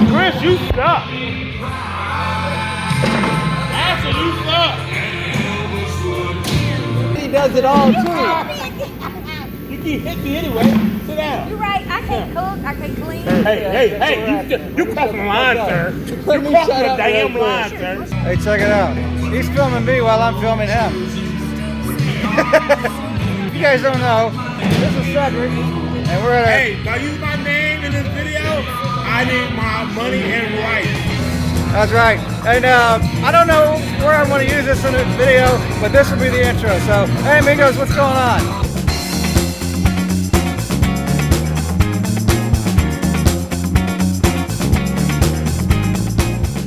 Chris, you suck. Ashley, you suck. He does it all too. You keep hitting me anyway. Sit down. You're right. I can't cook. I can't clean. Hey, you crossing the line, sir. You crossing the damn line, sir. Hey, check it out. He's filming me while I'm filming him. You guys don't know, this is Cedric, and we're at Hey, if I use my name in this video, I need my money and rights. That's right. And I don't know where I want to use this in the video, but this will be the intro. So, hey amigos, what's going on?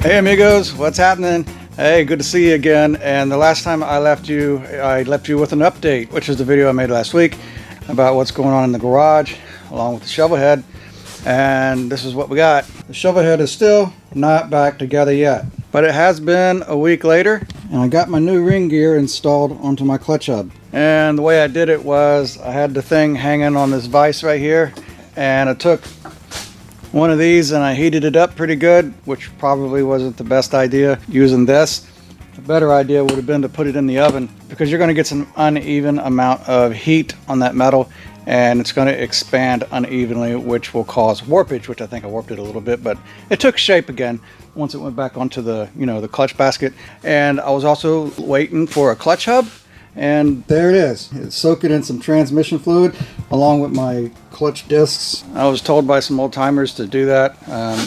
Hey amigos, what's happening? Hey, good to see you again. And the last time I left you with an update, which is the video I made last week about what's going on in the garage, along with the shovel head. And this is what we got. The shovel head is still not back together yet, but it has been a week later, and I got my new ring gear installed onto my clutch hub. And the way I did it was I had the thing hanging on this vise right here, and I took one of these and I heated it up pretty good, which probably wasn't the best idea using this. The better idea would have been to put it in the oven, because you're going to get some uneven amount of heat on that metal, and it's going to expand unevenly, which will cause warpage, which I think I warped it a little bit, but it took shape again once it went back onto the, the clutch basket. And I was also waiting for a clutch hub, and there it is. It's soaking in some transmission fluid along with my clutch discs. I was told by some old timers to do that.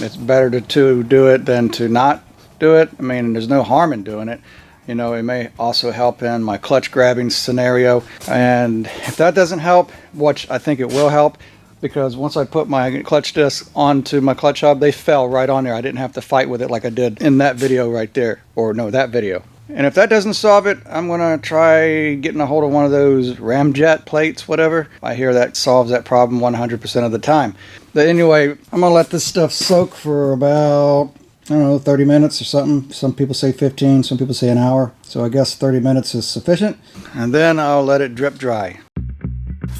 It's better to do it than to not do it. I mean, there's no harm in doing it. It may also help in my clutch grabbing scenario. And if that doesn't help, which I think it will help, because once I put my clutch discs onto my clutch hub, they fell right on there. I didn't have to fight with it like I did in that video right there, or no, that video. And if that doesn't solve it, I'm going to try getting a hold of one of those ramjet plates, whatever. I hear that solves that problem 100% of the time. But anyway, I'm going to let this stuff soak for about, 30 minutes or something. Some people say 15, some people say an hour. So I guess 30 minutes is sufficient. And then I'll let it drip dry.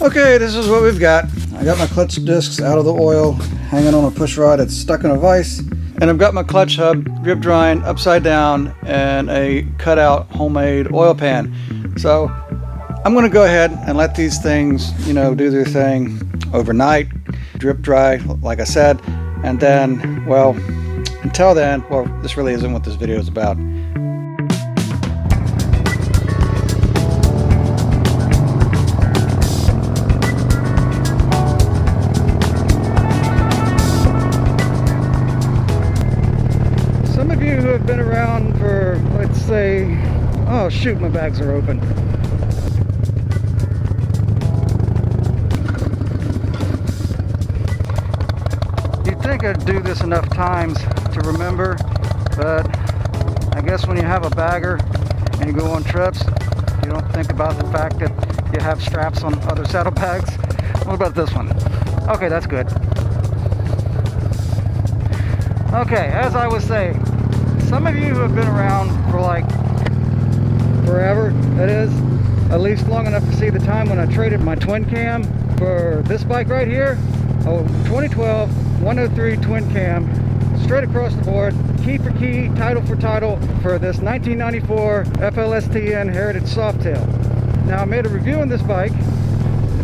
Okay, this is what we've got. I got my clutch discs out of the oil, hanging on a push rod that's stuck in a vise. And I've got my clutch hub drip drying upside down and a cutout homemade oil pan. So I'm going to go ahead and let these things, do their thing overnight, drip dry, like I said. And then, well, until then, well, this really isn't what this video is about. Some of you who have been around for, let's say, oh shoot, my bags are open. You'd think I'd do this enough times to remember, but I guess when you have a bagger and you go on trips, you don't think about the fact that you have straps on other saddlebags. What about this one? Okay, that's good. Okay, as I was saying, some of you who have been around for like forever, that is, at least long enough to see the time when I traded my TWINCAM for this bike right here, a 2012 103 TWINCAM, straight across the board, key for key, title for title, for this 1994 FLSTN Heritage Softail. Now I made a review on this bike,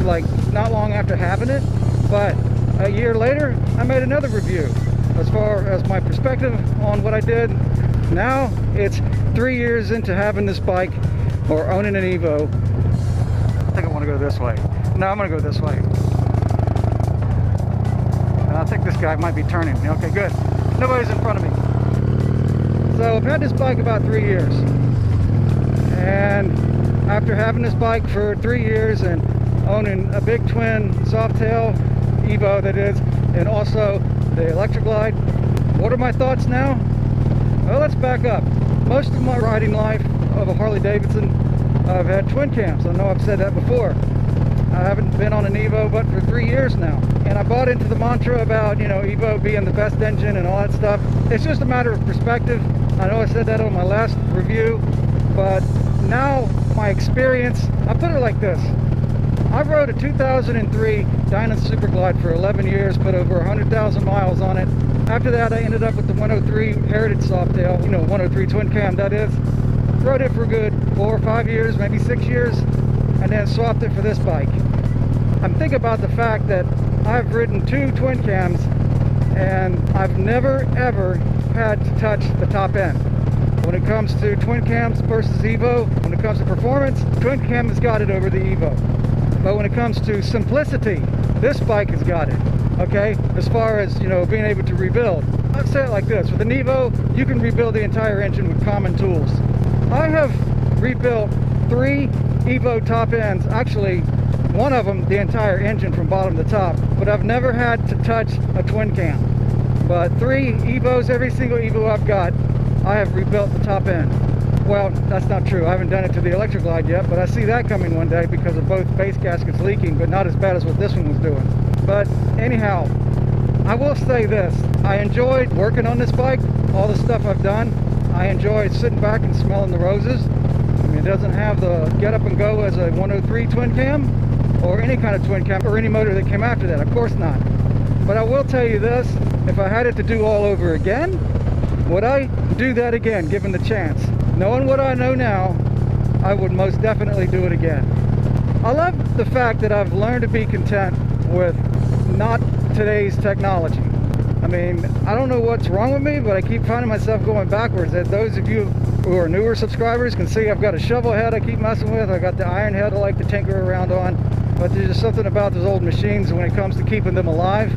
like not long after having it, but a year later I made another review as far as my perspective on what I did. Now it's 3 years into having this bike, or owning an Evo. I think I want to go this way. No, I'm going to go this way. I think this guy might be turning. Okay, good. Nobody's in front of me. So I've had this bike about 3 years. And after having this bike for 3 years and owning a big twin Softail Evo, that is, and also the Electric Glide, what are my thoughts now? Well, let's back up. Most of my riding life of a Harley Davidson, I've had twin cams. I know I've said that before. I haven't been on an Evo but for 3 years now. And I bought into the mantra about, Evo being the best engine and all that stuff. It's just a matter of perspective. I know I said that on my last review, but now my experience, I put it like this. I rode a 2003 Dyna Super Glide for 11 years, put over 100,000 miles on it. After that, I ended up with the 103 Heritage Softail, 103 twin cam, that is. Rode it for a good 4 or 5 years, maybe 6 years, and then swapped it for this bike. I'm thinking about the fact that I've ridden 2 twin cams and I've never ever had to touch the top end. When it comes to twin cams versus Evo, when it comes to performance, twin cam has got it over the Evo. But when it comes to simplicity, this bike has got it, okay? As far as, being able to rebuild. I'll say it like this, with an Evo, you can rebuild the entire engine with common tools. I have rebuilt 3 Evo top ends, actually, one of them, the entire engine from bottom to top, but I've never had to touch a twin cam. But 3 Evos, every single Evo I've got, I have rebuilt the top end. Well, that's not true. I haven't done it to the electric glide yet, but I see that coming one day because of both base gaskets leaking, but not as bad as what this one was doing. But anyhow, I will say this. I enjoyed working on this bike, all the stuff I've done. I enjoyed sitting back and smelling the roses. I mean, it doesn't have the get up and go as a 103 twin cam, or any kind of twin cam, or any motor that came after that, of course not. But I will tell you this, if I had it to do all over again, would I do that again, given the chance? Knowing what I know now, I would most definitely do it again. I love the fact that I've learned to be content with not today's technology. I mean, I don't know what's wrong with me, but I keep finding myself going backwards. As those of you who are newer subscribers can see, I've got a shovel head I keep messing with. I got the iron head I like to tinker around on. But there's just something about those old machines when it comes to keeping them alive.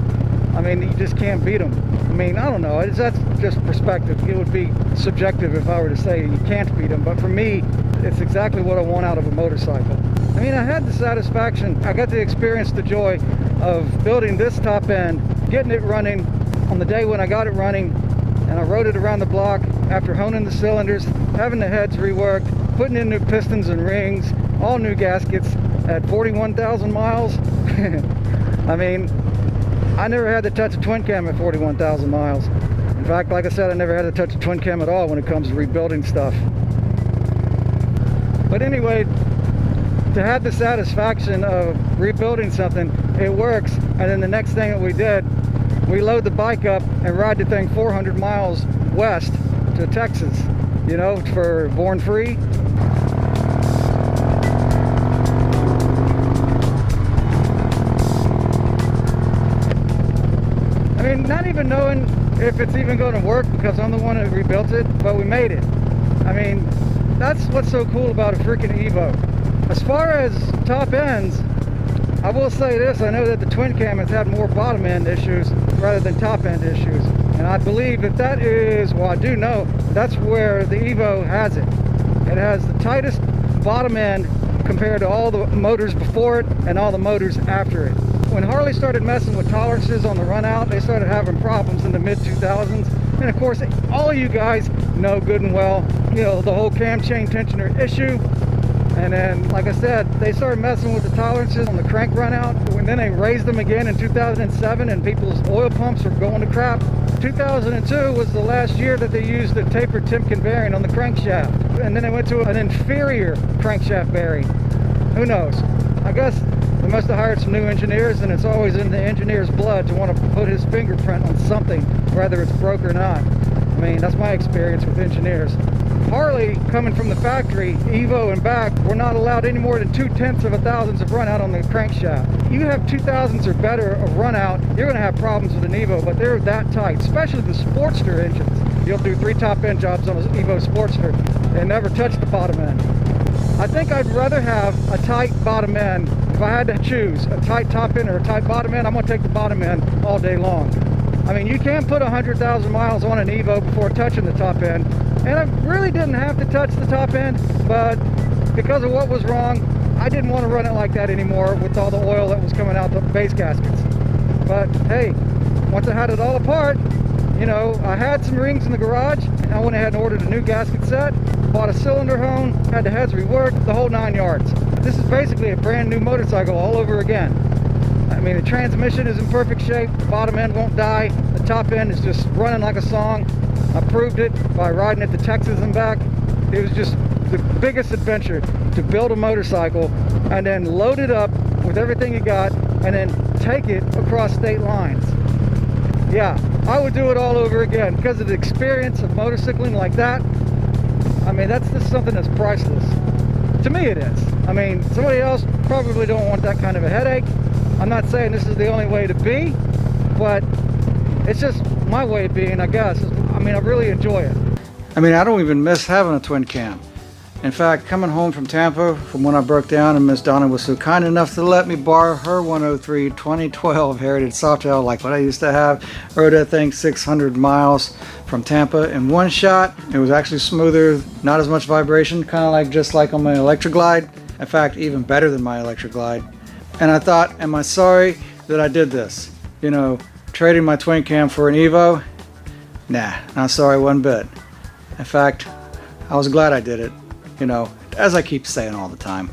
I mean, you just can't beat them. I mean, I don't know. That's just perspective. It would be subjective if I were to say you can't beat them. But for me, it's exactly what I want out of a motorcycle. I mean, I had the satisfaction. I got to experience the joy of building this top end, getting it running on the day when I got it running, and I rode it around the block after honing the cylinders, having the heads reworked, putting in new pistons and rings, all new gaskets at 41,000 miles. I mean, I never had to touch a twin cam at 41,000 miles. In fact, like I said, I never had to touch a twin cam at all when it comes to rebuilding stuff. But anyway, to have the satisfaction of rebuilding something, it works, and then the next thing that we did, we load the bike up and ride the thing 400 miles west to Texas, for Born Free. I mean, not even knowing if it's even going to work because I'm the one that rebuilt it, but we made it. I mean, that's what's so cool about a freaking Evo. As far as top ends, I will say this, I know that the twin cam has had more bottom end issues rather than top end issues. And I believe that is, well, I do know, that's where the Evo has it. It has the tightest bottom end compared to all the motors before it and all the motors after it. When Harley started messing with tolerances on the run out, they started having problems in the mid 2000s. And of course, all you guys know good and well, the whole cam chain tensioner issue. And then, like I said, they started messing with the tolerances on the crank run out. And then they raised them again in 2007 and people's oil pumps were going to crap. 2002 was the last year that they used the tapered Timken bearing on the crankshaft. And then they went to an inferior crankshaft bearing. Who knows? I guess they must have hired some new engineers, and it's always in the engineer's blood to want to put his fingerprint on something, whether it's broke or not. I mean, that's my experience with engineers. Harley, coming from the factory, Evo and back, we're not allowed any more than 0.2 of a thousandth of run out on the crankshaft. You have 0.02 or better of run out, you're going to have problems with an Evo, but they're that tight, especially the Sportster engines. You'll do 3 top end jobs on an Evo Sportster and never touch the bottom end. I think I'd rather have a tight bottom end. If I had to choose a tight top end or a tight bottom end, I'm going to take the bottom end all day long. I mean, you can put 100,000 miles on an Evo before touching the top end. And I really didn't have to touch the top end, but because of what was wrong, I didn't want to run it like that anymore with all the oil that was coming out the base gaskets. But hey, once I had it all apart, I had some rings in the garage, and I went ahead and ordered a new gasket set, bought a cylinder hone, had the heads reworked, the whole 9 yards. This is basically a brand new motorcycle all over again. I mean, the transmission is in perfect shape, the bottom end won't die, the top end is just running like a song. I proved it by riding it to Texas and back. It was just the biggest adventure to build a motorcycle and then load it up with everything you got and then take it across state lines. Yeah, I would do it all over again because of the experience of motorcycling like that. I mean, that's just something that's priceless. To me, it is. I mean, somebody else probably don't want that kind of a headache. I'm not saying this is the only way to be, but it's just my way of being, I guess. I mean, I really enjoy it. I mean, I don't even miss having a twin cam. In fact, coming home from Tampa, from when I broke down, and Miss Donna was so kind enough to let me borrow her 103 2012 Heritage Softail, like what I used to have. Rode that thing 600 miles from Tampa in one shot. It was actually smoother, not as much vibration, kind of like just like on my Electric Glide. In fact, even better than my Electric Glide. And I thought, am I sorry that I did this? You know, trading my twin cam for an Evo? Nah, not sorry one bit. In fact, I was glad I did it. You know, as I keep saying all the time.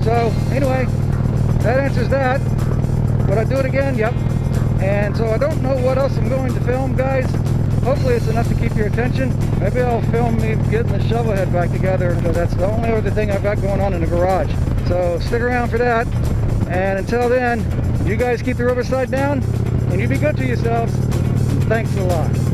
So anyway, that answers that. Would I do it again? Yep. And so I don't know what else I'm going to film, guys. Hopefully it's enough to keep your attention. Maybe I'll film me getting the shovel head back together, because that's the only other thing I've got going on in the garage. So stick around for that. And until then, you guys keep the rubber side down, and you be good to yourselves. Thanks a lot.